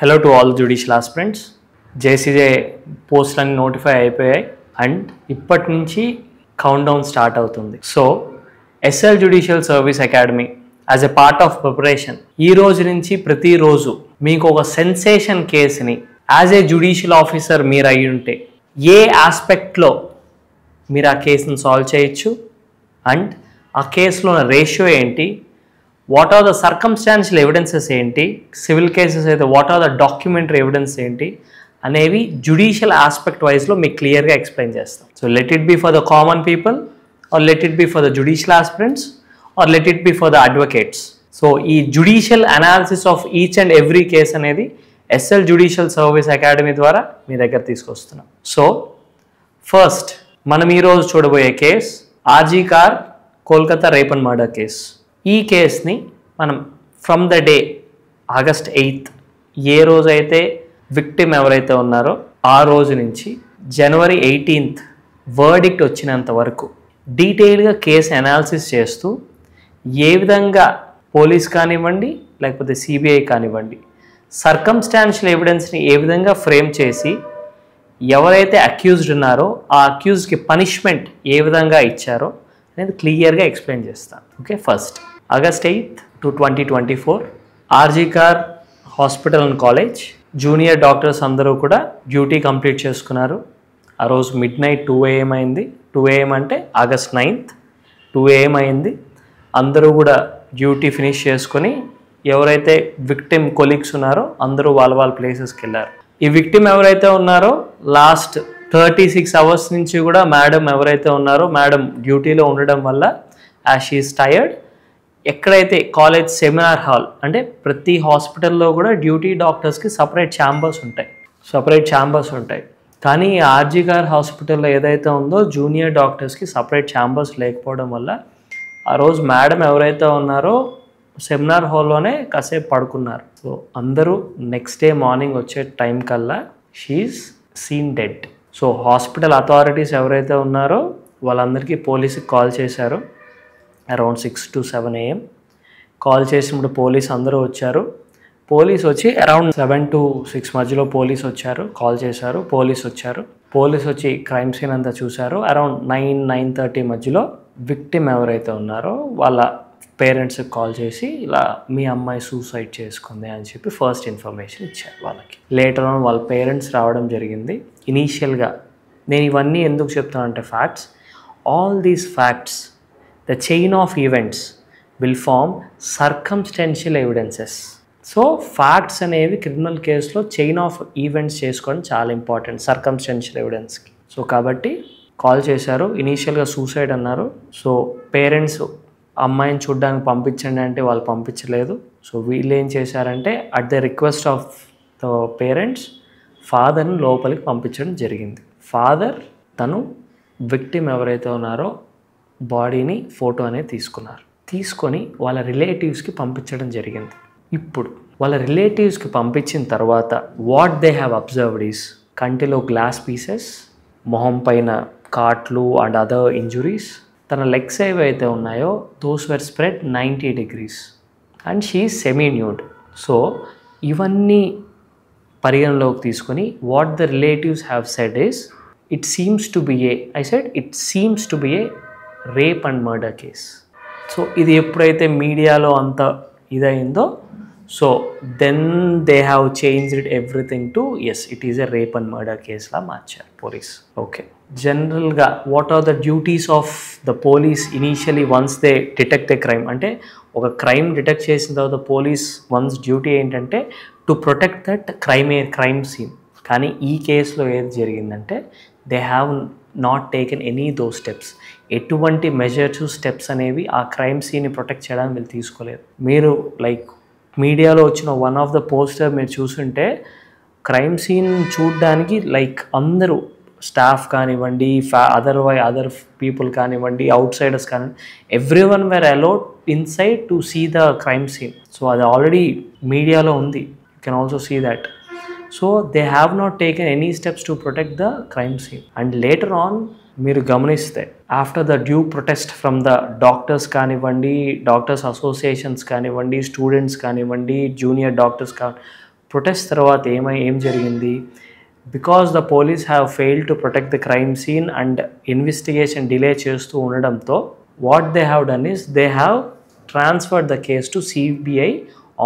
Hello to all judicial aspirants. JCJ post అని notify అయిపోయాయి and ఇప్పటి నుంచి కౌంట్ డౌన్ స్టార్ట్ అవుతుంది. So SL judicial service academy as a part of preparation ఈ రోజు నుంచి ప్రతిరోజు మీకు ఒక సెన్సేషన్ కేసుని యాజ్ ఏ జ్యుడిషియల్ ఆఫీసర్ మీరు అయి ఉంటే ఏ ఆస్పెక్ట్లో మీరు ఆ కేసుని సాల్వ్ చేయొచ్చు అండ్ ఆ కేసులో రేషియో ఏంటి, what are the circumstantial evidences ఏంటి, సివిల్ కేసెస్ అయితే what are the documentary evidence ఏంటి అనేవి జ్యుడిషియల్ ఆస్పెక్ట్ వైజ్లో మీకు క్లియర్గా ఎక్స్ప్లెయిన్ చేస్తాం. So let it be for the common people or let it be for the judicial aspirants or let it be for the advocates. So ఈ judicial analysis of each and every case అనేది SL judicial service academy ద్వారా మీ దగ్గర తీసుకొస్తున్నాం. So first మనం ఈరోజు చూడబోయే case RG Kar Kolkata rape and murder case. ఈ కేస్ని మనం from the day August 8th ఏ రోజైతే విక్టిమ్ ఎవరైతే ఉన్నారో ఆ రోజు నుంచి జనవరి 18th వర్డిక్ట్ వచ్చినంత వరకు డీటెయిల్గా కేసు అనాలిసిస్ చేస్తూ ఏ విధంగా పోలీస్ కానివ్వండి లేకపోతే సిబిఐ కానివ్వండి సర్కమ్స్టాన్షియల్ ఎవిడెన్స్ని ఏ విధంగా ఫ్రేమ్ చేసి ఎవరైతే అక్యూజ్డ్ ఉన్నారో ఆ అక్యూజ్డ్కి పనిష్మెంట్ ఏ విధంగా ఇచ్చారో అనేది క్లియర్గా ఎక్స్ప్లెయిన్ చేస్తాను. Okay, first August 8th, 2024 RG Kar hospital and college junior doctors అందరూ కూడా డ్యూటీ కంప్లీట్ చేసుకున్నారు. ఆ రోజు midnight 2 AM అయింది. 2 AM అంటే ఆగస్ట్ 9th 2 AM అయింది. అందరూ కూడా డ్యూటీ ఫినిష్ చేసుకొని ఎవరైతే విక్టిమ్ కొలీగ్స్ ఉన్నారో అందరూ వాళ్ళ ప్లేసెస్కి వెళ్ళారు. ఈ విక్టిమ్ ఎవరైతే ఉన్నారో లాస్ట్ 36 hours నుంచి కూడా మేడం ఎవరైతే ఉన్నారో మేడం డ్యూటీలో ఉండడం వల్ల యాజ్ షీ ఈస్ టయర్డ్ ఎక్కడైతే కాలేజ్ సెమినార్ హాల్ అంటే ప్రతి హాస్పిటల్లో కూడా డ్యూటీ డాక్టర్స్కి సపరేట్ ఛాంబర్స్ ఉంటాయి కానీ ఆర్జీ కార్ హాస్పిటల్లో ఏదైతే ఉందో జూనియర్ డాక్టర్స్కి సపరేట్ ఛాంబర్స్ లేకపోవడం వల్ల ఆ రోజు మేడం ఎవరైతే ఉన్నారో సెమినార్ హాల్లోనే కాసేపు పడుకున్నారు. సో అందరూ నెక్స్ట్ డే మార్నింగ్ వచ్చే టైం కల్లా she is seen dead. So hospital authorities ఎవరైతే ఉన్నారో వాళ్ళందరికీ పోలీసుకి కాల్ చేశారు. అరౌండ్ 6 to 7 AM కాల్ చేసినప్పుడు పోలీస్ అందరూ వచ్చారు. పోలీస్ వచ్చి అరౌండ్ 7 to 6 మధ్యలో పోలీస్ వచ్చారు. కాల్ చేశారు, పోలీస్ వచ్చి క్రైమ్ సీన్ అంతా చూశారు. అరౌండ్ 9-9:30 మధ్యలో విక్టిమ్ ఎవరైతే ఉన్నారో వాళ్ళ పేరెంట్స్కి కాల్ చేసి ఇలా మీ అమ్మాయి సూసైడ్ చేసుకుంది అని చెప్పి ఫస్ట్ ఇన్ఫర్మేషన్ ఇచ్చారు వాళ్ళకి. లేటర్ ఆన్ వాళ్ళ పేరెంట్స్ రావడం జరిగింది. ఇనీషియల్గా నేను ఇవన్నీ ఎందుకు చెప్తానంటే facts, all these facts the chain of events will form circumstantial evidences. So facts అనేవి క్రిమినల్ కేసులో చైన్ ఆఫ్ ఈవెంట్స్ చేసుకోవడం చాలా ఇంపార్టెంట్ సర్కమ్స్టాన్షియల్ ఎవిడెన్స్కి. సో కాబట్టి కాల్ చేశారు, ఇనీషియల్గా సూసైడ్ అన్నారు. సో పేరెంట్స్ అమ్మాయిని చూడ్డానికి పంపించండి అంటే వాళ్ళు పంపించలేదు. సో వీళ్ళు ఏం చేశారంటే at the request of the parents ఫాదర్ని లోపలికి పంపించడం జరిగింది. ఫాదర్ తను విక్టిమ్ ఎవరైతే ఉన్నారో బాడీని ఫోటో అనేది తీసుకొని వాళ్ళ రిలేటివ్స్కి పంపించడం జరిగింది. ఇప్పుడు వాళ్ళ రిలేటివ్స్కి పంపించిన తర్వాత what they have observed is కంటిలో గ్లాస్ పీసెస్, మొహం పైన కాట్లు అండ్ అదర్ ఇంజురీస్. తన లెగ్స్ ఏవైతే ఉన్నాయో those were spread 90 degrees and she is semi nude. So ఇవన్నీ పరిగణలోకి తీసుకొని what the relatives have said is it seems to be a rape and murder case. So ఇది ఎప్పుడైతే మీడియాలో అంత ఇదైందో so then they have changed everything to as it is a rape and murder కేస్లా మార్చారు పోలీస్. ఓకే, జనరల్గా what are the duties of the police initially once they detect a crime అంటే ఒక క్రైమ్ డిటెక్ట్ చేసిన తర్వాత police once duty ఏంటంటే to protect that crime scene. కానీ ఈ కేసులో ఏది జరిగిందంటే they have not taken any those steps. ఎటువంటి మెజర్స్ స్టెప్స్ అనేవి ఆ క్రైమ్ సీన్ని ప్రొటెక్ట్ చేయడానికి వీళ్ళు తీసుకోలేదు. మీరు లైక్ మీడియాలో వచ్చిన వన్ ఆఫ్ ద పోస్టర్ మీరు చూసుంటే క్రైమ్ సీన్ చూడడానికి లైక్ అందరూ స్టాఫ్ కానివ్వండి అదర్ పీపుల్ కానివ్వండి అవుట్ సైడర్స్ కానివ్వండి everyone were allowed inside to see the crime scene. So అది ఆల్రెడీ మీడియాలో ఉంది, you can also see that. So they have not taken any steps to protect the crime scene. And later on మీరు గమనిస్తే after the due protest from the doctors కానివ్వండి, doctors associations కానివ్వండి, students కానివ్వండి, junior doctors protest తర్వాత ఏం జరిగింది, because the police have failed to protect the crime scene and investigation delay చేస్తూ ఉండడంతో what they have done is they have transferred the case to CBI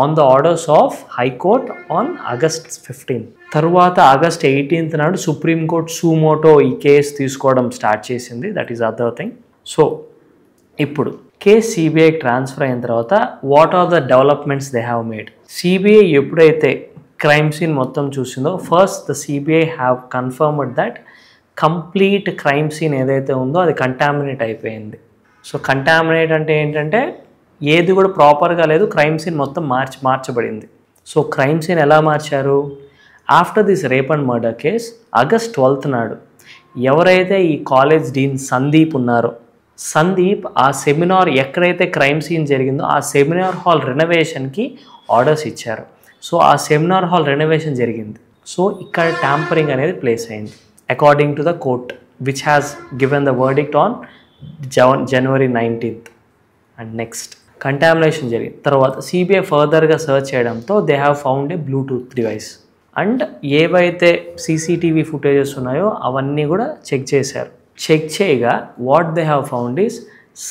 on the orders of high court on August 15. తర్వాత August 18 నాడు supreme court suo motu ఈ case తీసుకోవడం start చేసింది. That is other thing. So ఇప్పుడు కేసు సిబిఐకి ట్రాన్స్ఫర్ అయిన తర్వాత what are the developments they have made. CBI ఎప్పుడైతే క్రైమ్ సీన్ మొత్తం చూసిందో first the CBI have confirmed that complete crime scene ఏదైతే ఉందో అది కంటామినేట్ అయిపోయింది. సో కంటామినేట్ అంటే ఏంటంటే ఏది కూడా ప్రాపర్గా లేదు, క్రైమ్ సీన్ మొత్తం మార్చబడింది. సో క్రైమ్ సీన్ ఎలా మార్చారు, after this rape and murder case August 12 నాడు ఎవరైతే ఈ కాలేజ్ డీన్ సందీప్ ఉన్నారో, సందీప్ ఆ సెమినార్ ఎక్కడైతే క్రైమ్ సీన్ జరిగిందో ఆ సెమినార్ హాల్ రెనోవేషన్కి ఆర్డర్స్ ఇచ్చారు. సో ఆ సెమినార్ హాల్ రెనోవేషన్ జరిగింది. సో ఇక్కడ ట్యాంపరింగ్ అనేది ప్లేస్ అయింది according to the court which has given the verdict on January 19th. And next contamination జరిగింది తర్వాత సిబిఐ ఫర్దర్గా సర్చ్ చేయడంతో they have found a Bluetooth device and ఏవైతే సీసీటీవీ ఫుటేజెస్ ఉన్నాయో అవన్నీ కూడా చెక్ చేశారు. చెక్ చేయగా what they have found is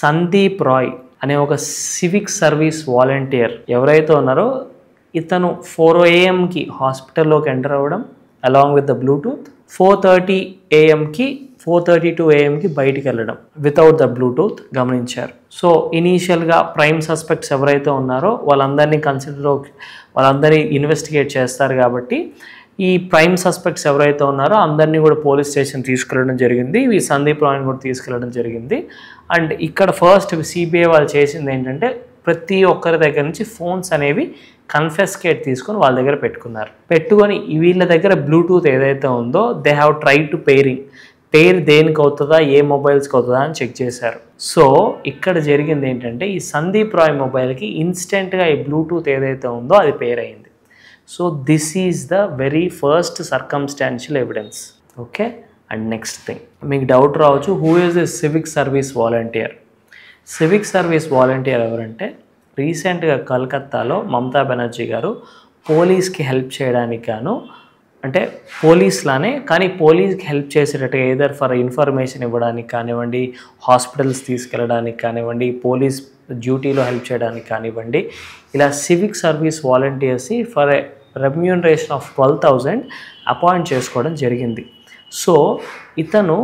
Sandeep Roy అనే ఒక సివిక్ సర్వీస్ వాలంటీర్ ఎవరైతే ఉన్నారో ఇతను 4 AM హాస్పిటల్లోకి ఎంటర్ అవ్వడం అలాంగ్ విత్ ద బ్లూటూత్, 4:30 AM-కి 4:32 AM-కి బయటికి వెళ్ళడం వితౌట్ ద బ్లూటూత్ గమనించారు. సో ఇనీషియల్గా ప్రైమ్ సస్పెక్ట్స్ ఎవరైతే ఉన్నారో వాళ్ళందరినీ ఇన్వెస్టిగేట్ చేస్తారు కాబట్టి ఈ ప్రైమ్ సస్పెక్ట్స్ ఎవరైతే ఉన్నారో అందరినీ కూడా పోలీస్ స్టేషన్ తీసుకెళ్ళడం జరిగింది. ఈ సందీప్ రాయ్ని కూడా తీసుకెళ్ళడం జరిగింది. అండ్ ఇక్కడ ఫస్ట్ సిబిఐ వాళ్ళు చేసింది ఏంటంటే ప్రతి ఒక్కరి దగ్గర నుంచి ఫోన్స్ అనేవి కన్ఫెస్కేట్ తీసుకొని వాళ్ళ దగ్గర పెట్టుకొని వీళ్ళ దగ్గర బ్లూటూత్ ఏదైతే ఉందో దే హ్యావ్ ట్రై టు పేర్ దేనికి అవుతుందా ఏ మొబైల్స్కి అవుతుందా అని చెక్ చేశారు. సో ఇక్కడ జరిగింది ఏంటంటే ఈ సందీప్ రాయ్ మొబైల్కి ఇన్స్టెంట్గా ఈ బ్లూటూత్ ఏదైతే ఉందో అది పేర్ అయింది. So this is the very first circumstantial evidence. Okay. And next thing మీకు డౌట్ రావచ్చు, who is this civic service volunteer. Civic service volunteer ఎవరంటే రీసెంట్గా కలకత్తాలో మమతా బెనర్జీ గారు పోలీస్కి హెల్ప్ చేయడానికి గాను, అంటే పోలీస్లానే కానీ పోలీస్కి హెల్ప్ చేసేటట్టుగా ఏదర్ ఫర్ ఇన్ఫర్మేషన్ ఇవ్వడానికి కానివ్వండి, హాస్పిటల్స్ తీసుకెళ్ళడానికి కానివ్వండి, పోలీస్ డ్యూటీలో హెల్ప్ చేయడానికి కానివ్వండి, ఇలా సివిక్ సర్వీస్ వాలంటీర్స్ని ఫర్ రెమ్యూనరేషన్ ఆఫ్ 12,000 అపాయింట్ చేసుకోవడం జరిగింది. సో ఇతను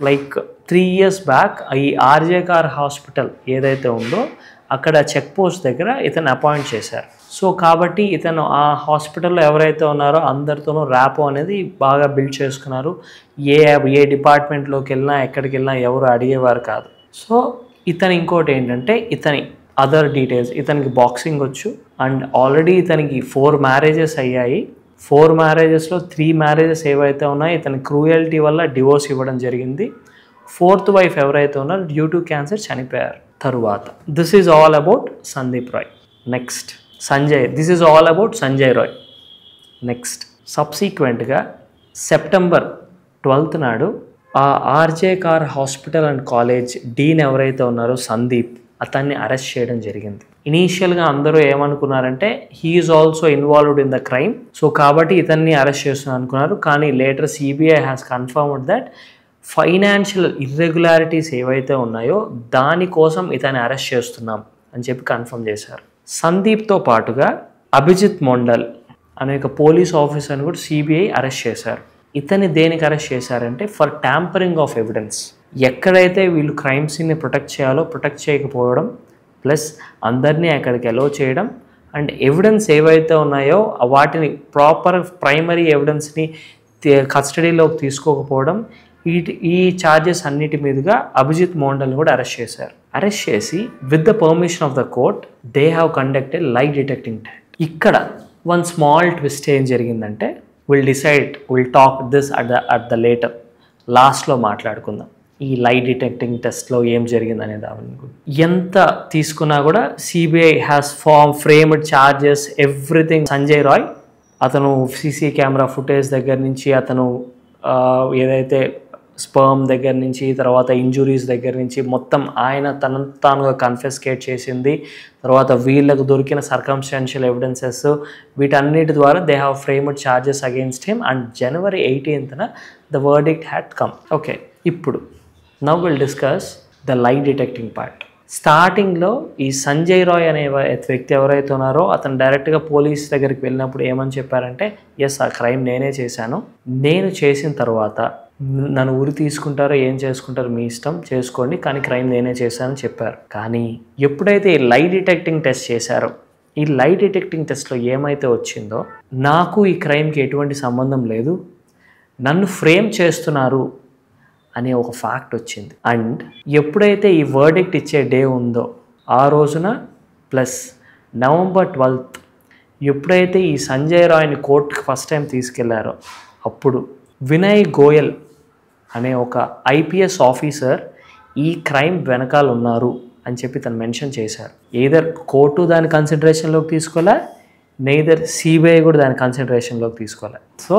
లైక్ 3 years బ్యాక్ ఈ ఆర్జే కార్ హాస్పిటల్ ఏదైతే ఉందో అక్కడ చెక్ పోస్ట్ దగ్గర ఇతను అపాయింట్ చేశారు. సో కాబట్టి ఇతను ఆ హాస్పిటల్లో ఎవరైతే ఉన్నారో అందరితోనూ ర్యాపో అనేది బాగా బిల్డ్ చేసుకున్నారు. ఏ డిపార్ట్మెంట్లోకి వెళ్ళినా ఎక్కడికి వెళ్ళినా ఎవరు అడిగేవారు కాదు. సో ఇతను ఇంకోటి ఏంటంటే ఇతని అదర్ డీటెయిల్స్, ఇతనికి బాక్సింగ్ వచ్చు అండ్ ఆల్రెడీ ఇతనికి 4 marriages అయ్యాయి. 4 marriagesలో 3 marriages ఏవైతే ఉన్నాయో ఇతని క్రూయల్టీ వల్ల డివోర్స్ ఇవ్వడం జరిగింది. 4th wife ఎవరైతే ఉన్నారో డ్యూ టు క్యాన్సర్ చనిపోయారు. తరువాత this is all about Sandeep Roy. Next this is all about Sanjay Roy. Next సబ్సీక్వెంట్గా September 12 నాడు ఆ RJ Kar hospital and college dean ఎవరైతే ఉన్నారో సందీప్ అతన్ని అరెస్ట్ చేయడం జరిగింది. ఇనీషియల్గా అందరూ ఏమనుకున్నారంటే he is also involved in the crime, so కాబట్టి ఇతన్ని అరెస్ట్ చేస్తున్నారు అనుకున్నారు. కానీ later CBI has confirmed that financial irregularities ఏవైతే ఉన్నాయో దానికోసం ఇతన్ని అరెస్ట్ చేస్తున్నాం అని చెప్పి కన్ఫర్మ్ చేశారు. సందీప్తో పాటుగా అభిజిత్ మొండల్ అనే ఒక పోలీస్ ఆఫీసర్ని కూడా సిబిఐ అరెస్ట్ చేశారు. ఇతన్ని దేనికి అరెస్ట్ చేశారంటే ఫర్ ట్యాంపరింగ్ ఆఫ్ ఎవిడెన్స్. ఎక్కడైతే వీళ్ళు క్రైమ్ సీన్ని ప్రొటెక్ట్ చేయాలో ప్రొటెక్ట్ చేయకపోవడం, ప్లస్ అందరినీ అక్కడికి అలో చేయడం అండ్ ఎవిడెన్స్ ఏవైతే ఉన్నాయో వాటిని ప్రాపర్ ప్రైమరీ ఎవిడెన్స్ని కస్టడీలోకి తీసుకోకపోవడం, ఈ ఛార్జెస్ అన్నిటి మీదుగా అభిజిత్ మోండల్ని కూడా అరెస్ట్ చేశారు. అరెస్ట్ చేసి with the permission of the court they have conducted లై డిటెక్టింగ్ టెస్ట్. ఇక్కడ వన్ స్మాల్ ట్విస్ట్ ఏం జరిగిందంటే will talk this at the later, లాస్ట్లో మాట్లాడుకుందాం ఈ లై డిటెక్టింగ్ టెస్ట్లో ఏం జరిగిందనే దాని ఎంత తీసుకున్నా కూడా CBI has framed charges everything. Sanjay Roy అతను సీసీ కెమెరా ఫుటేజ్ దగ్గర నుంచి అతను ఏదైతే స్పర్మ్ దగ్గర నుంచి, తర్వాత ఇంజురీస్ దగ్గర నుంచి మొత్తం ఆయన తనను తానుగా కన్ఫెస్కేట్ చేసింది, తర్వాత వీళ్ళకు దొరికిన సర్కమ్స్టాన్షియల్ ఎవిడెన్సెస్, వీటన్నిటి ద్వారా they have framed charges against him and January 18th the verdict had come. Okay, ఇప్పుడు now will discuss the lie detecting part. స్టార్టింగ్లో ఈ సంజయ్ రాయ్ అనే వ్యక్తి ఎవరైతే ఉన్నారో అతను డైరెక్ట్గా పోలీస్ దగ్గరికి వెళ్ళినప్పుడు ఏమని చెప్పారంటే, ఎస్ ఆ క్రైమ్ నేనే చేశాను, నేను చేసిన తర్వాత నన్ను ఉరి తీసుకుంటారో ఏం చేసుకుంటారో మీ ఇష్టం చేసుకోండి, కానీ క్రైమ్ నేనే చేశానని చెప్పారు. కానీ ఎప్పుడైతే ఈ లై డిటెక్టింగ్ టెస్ట్ చేశారో, ఈ లై డిటెక్టింగ్ టెస్ట్లో ఏమైతే వచ్చిందో, నాకు ఈ క్రైమ్కి ఎటువంటి సంబంధం లేదు, నన్ను ఫ్రేమ్ చేస్తున్నారు అనే ఒక ఫ్యాక్ట్ వచ్చింది. అండ్ ఎప్పుడైతే ఈ వర్డిక్ట్ ఇచ్చే డే ఉందో ఆ రోజున ప్లస్ November 12th ఎప్పుడైతే ఈ సంజయ్ రాయ్ని కోర్టుకి ఫస్ట్ టైం తీసుకెళ్లారో అప్పుడు వినయ్ గోయల్ అనే ఒక IPS ఆఫీసర్ ఈ క్రైమ్ వెనకాల ఉన్నారు అని చెప్పి తను మెన్షన్ చేశారు. ఏదర్ కోర్టు దాని కన్సిడరేషన్లోకి తీసుకోలే, నెయిదర్ CBI కూడా దాని కన్సిడరేషన్లోకి తీసుకోలే. So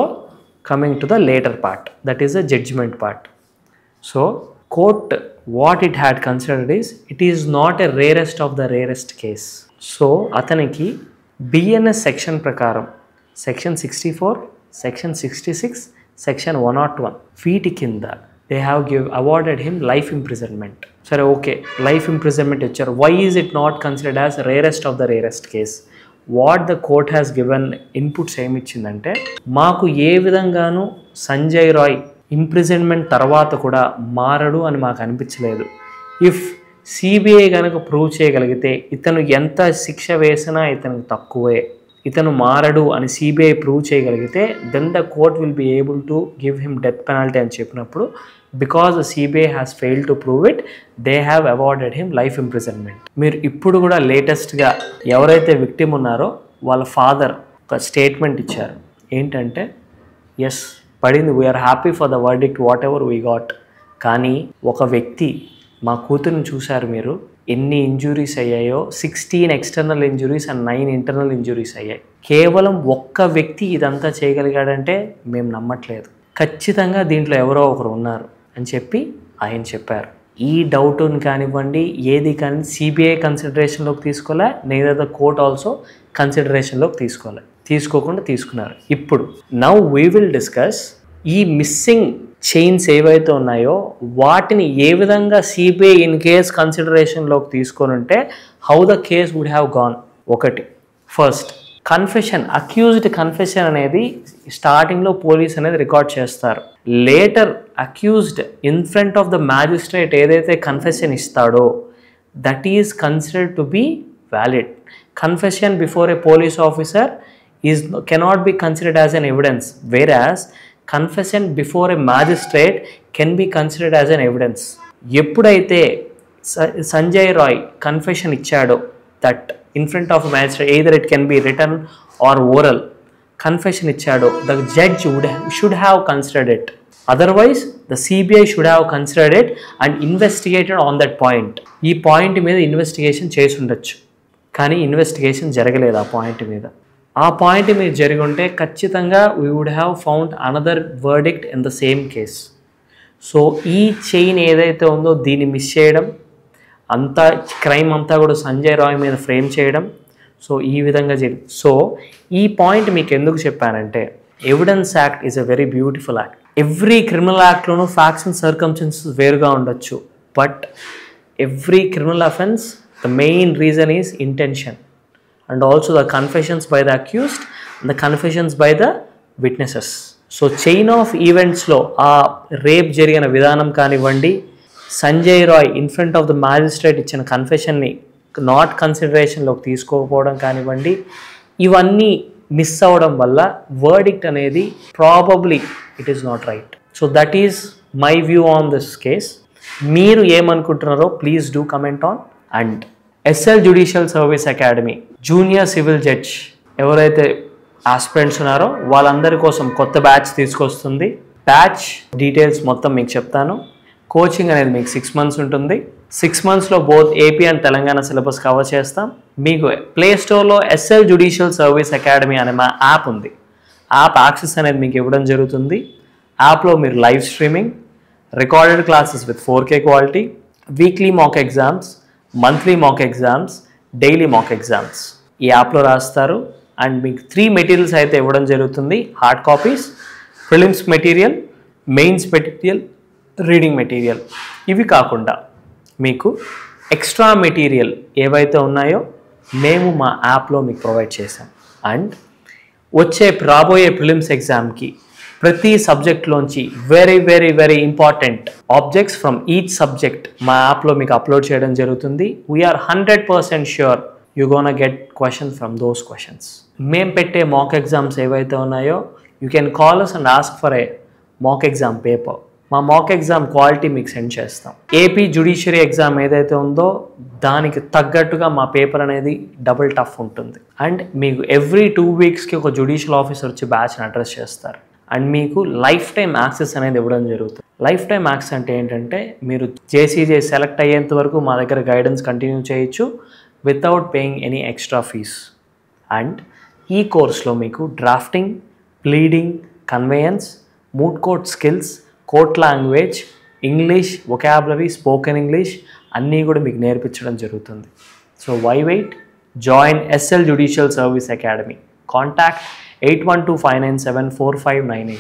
coming to the later part, that is the judgement part. So court what it had considered is it is not a rarest of the rarest case. So అతనికి BNS section ప్రకారం section 64, section 66, section 101 వీటి కింద they have awarded him life imprisonment. సరే, okay, life imprisonment ఇచ్చారు. Why is it not considered as rarest of the rarest case? What the court has given inputs ఏమిచ్చిందంటే, మాకు ఏ విధంగానూ Sanjay Roy imprisonment తర్వాత కూడా మారడు అని మాకు అనిపించలేదు. ఇఫ్ CBI కనుక ప్రూవ్ చేయగలిగితే ఇతను ఎంత శిక్ష వేసినా ఇతనికి తక్కువే, ఇతను మారడు అని CBI ప్రూవ్ చేయగలిగితే then the court will be able to give him death penalty అని చెప్పినప్పుడు, because CBI has failed to prove it, they have awarded him life imprisonment. మీరు ఇప్పుడు కూడా లేటెస్ట్గా ఎవరైతే విక్టిమ్ ఉన్నారో వాళ్ళ ఫాదర్ ఒక స్టేట్మెంట్ ఇచ్చారు. ఏంటంటే, ఎస్ పడింది, we are happy for the verdict whatever we got, కానీ ఒక వ్యక్తి మా కూతురుని చూశారు మీరు, ఎన్ని ఇంజురీస్ అయ్యాయో, 16 external injuries and 9 internal injuries అయ్యాయి. కేవలం ఒక్క వ్యక్తి ఇదంతా చేయగలిగాడంటే మేము నమ్మట్లేదు, ఖచ్చితంగా దీంట్లో ఎవరో ఒకరు ఉన్నారు అని చెప్పి ఆయన చెప్పారు. ఈ డౌట్ని కానివ్వండి ఏది కానీ CBI కన్సిడరేషన్లోకి తీసుకోలే, నెయిదర్ ద కోర్ట్ ఆల్సో కన్సిడరేషన్లోకి తీసుకోకుండా తీసుకున్నారు. ఇప్పుడు నౌ వీ విల్ డిస్కస్ ఈ మిస్సింగ్ చైన్స్ ఏవైతే ఉన్నాయో వాటిని ఏ విధంగా CBI ఇన్ కేస్ కన్సిడరేషన్లోకి తీసుకొని ఉంటే how the case would have gone. ఒకటి, ఫస్ట్ కన్ఫెషన్, అక్యూజ్డ్ కన్ఫెషన్ అనేది స్టార్టింగ్లో పోలీస్ అనేది రికార్డ్ చేస్తారు. Later accused in front of the magistrate ఏదైతే కన్ఫెషన్ ఇస్తాడో that is considered to be valid. Confession before a police officer cannot be considered as an evidence, whereas confession before a magistrate can be considered as an evidence. ఎప్పుడైతే Sanjay Roy confession ఇచ్చాడో that in front of magistrate, either it can be written or oral, confession ఇచ్చాడో the judge should have considered it. Otherwise the CBI should have considered it and investigated on that point. ఈ point మీద investigation చేసి ఉండొచ్చు, కానీ investigation జరగలేదు. ఆ point మీద జరిగి ఉంటే ఖచ్చితంగా we would have found another verdict in the same case. So ఈ చైన్ ఏదైతే ఉందో దీన్ని మిస్ చేయడం, అంతా క్రైమ్ అంతా కూడా సంజయ్ రాయ్ మీద ఫ్రేమ్ చేయడం, సో ఈ విధంగా జరిగింది. సో ఈ పాయింట్ మీకు ఎందుకు చెప్పానంటే, evidence act is a very beautiful act. Every criminal యాక్ట్లోనూ ఫ్యాక్ట్స్ అండ్ సర్కమ్స్టెన్సెస్ వేరుగా ఉండొచ్చు, but every criminal offence the main reason is intention and also the confessions by the accused and the confessions by the witnesses. So chain of events లో ఆ rape జరిగిన విధానం కానివ్వండి, Sanjay Roy in front of the magistrate ఇచ్చిన కన్ఫెషన్ని not కన్సిడరేషన్లోకి తీసుకోకపోవడం కానివ్వండి, ఇవన్నీ మిస్ అవ్వడం వల్ల వర్డిక్ట్ అనేది probably it is not right. So that is my view on this case. మీరు ఏమనుకుంటున్నారో please do comment on. And SL judicial service academy junior civil judge ఎవరైతే ఆస్పిరెంట్స్ ఉన్నారో వాళ్ళందరి కోసం కొత్త బ్యాచ్ తీసుకొస్తుంది. బ్యాచ్ డీటెయిల్స్ మొత్తం మీకు చెప్తాను. కోచింగ్ అనేది మీకు 6 months ఉంటుంది. 6 monthsలో both AP and Telangana syllabus cover చేస్తాం. మీకు ప్లే స్టోర్లో SL జ్యుడిషియల్ సర్వీస్ అకాడమీ అనే మా యాప్ ఉంది. యాప్ యాక్సెస్ అనేది మీకు ఇవ్వడం జరుగుతుంది. యాప్లో మీరు live streaming, recorded classes with 4K quality, weekly mock exams, monthly mock exams, daily mock exams. ఈ యాప్లో రాస్తారు అండ్ మీకు 3 మెటీరియల్స్ అయితే ఇవ్వడం జరుగుతుంది. Hard copies, prelims material, mains material, reading material. ఇవి కాకుండా మీకు ఎక్స్ట్రా మెటీరియల్ ఏవైతే ఉన్నాయో మేము మా యాప్లో మీకు ప్రొవైడ్ చేసాం. అండ్ రాబోయే ప్రిలిమ్స్ ఎగ్జామ్కి ప్రతి సబ్జెక్ట్లోంచి very very very important objects from each subject మా యాప్లో మీకు అప్లోడ్ చేయడం జరుగుతుంది. We're 100% sure you gonna get questions from those questions. మేము పెట్టే మాక్ ఎగ్జామ్స్ ఏవైతే ఉన్నాయో you can call us and ask for a mock exam paper. మా మాక్ ఎగ్జామ్ క్వాలిటీ మీకు సెండ్ చేస్తాం. ఏపీ జ్యుడిషియరీ ఎగ్జామ్ ఏదైతే ఉందో దానికి తగ్గట్టుగా మా పేపర్ అనేది డబుల్ టఫ్ ఉంటుంది. అండ్ మీకు ఎవ్రీ 2 వీక్స్కి ఒక జ్యుడిషియల్ ఆఫీసర్ వచ్చి బ్యాచ్ని అడ్రస్ చేస్తారు. అండ్ మీకు లైఫ్ టైం యాక్సెస్ అనేది ఇవ్వడం జరుగుతుంది. లైఫ్ టైం యాక్సెస్ అంటే ఏంటంటే మీరు జేసీజే సెలెక్ట్ అయ్యేంత వరకు మా దగ్గర గైడెన్స్ కంటిన్యూ చేయొచ్చు without paying any extra fees. And ఈ కోర్స్లో మీకు drafting, pleading, conveyance, moot court skills, court language, English, vocabulary, spoken English అన్నీ కూడా మీకు నేర్పించడం జరుగుతుంది. So why wait? Join SL judicial service academy. Contact 8125974598.